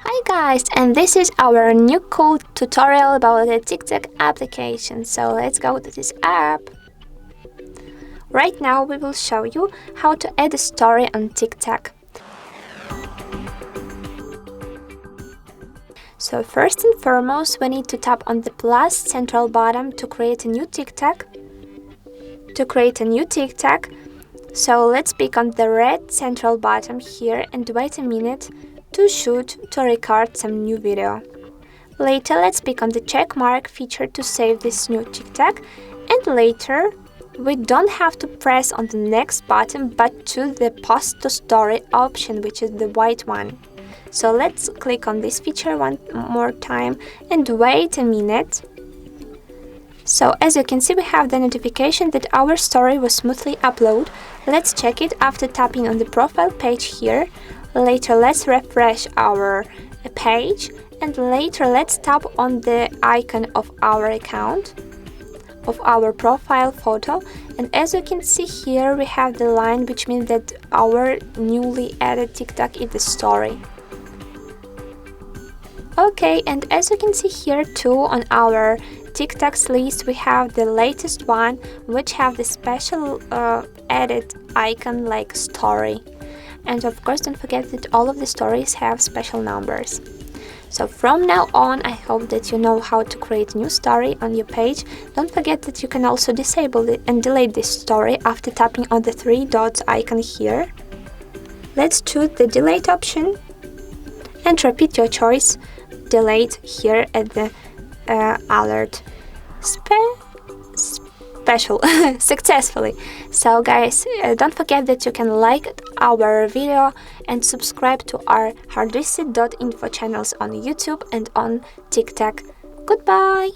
Hi guys, and this is our new cool tutorial about the TikTok application. So let's go to this app. Right now we will show you how to add a story on TikTok. So first and foremost, we need to tap on the plus central bottom to create a new TikTok. So let's pick on the red central bottom here and wait a minute to record some new video. Later, let's pick on the check mark feature to save this new TikTok, and later we don't have to press on the next button but to the post to story option, which is the white one. So let's click on this feature one more time and wait a minute. So as you can see, we have the notification that our story was smoothly uploaded. Let's check it after tapping on the profile page here. Later, let's refresh our page, and later let's tap on the icon of our account, of our profile photo, and as you can see here we have the line, which means that our newly added TikTok is the story. Okay, and as you can see here too, on our TikToks list we have the latest one, which have the special added icon like story. And of course, don't forget that all of the stories have special numbers. So from now on, I hope that you know how to create a new story on your page. Don't forget that you can also disable it and delete this story after tapping on the three dots icon here. Let's choose the delete option and repeat your choice. Delete here at the alert. Special successfully. So guys, don't forget that you can like our video and subscribe to our HardReset.Info channels on YouTube and on TikTok. Goodbye!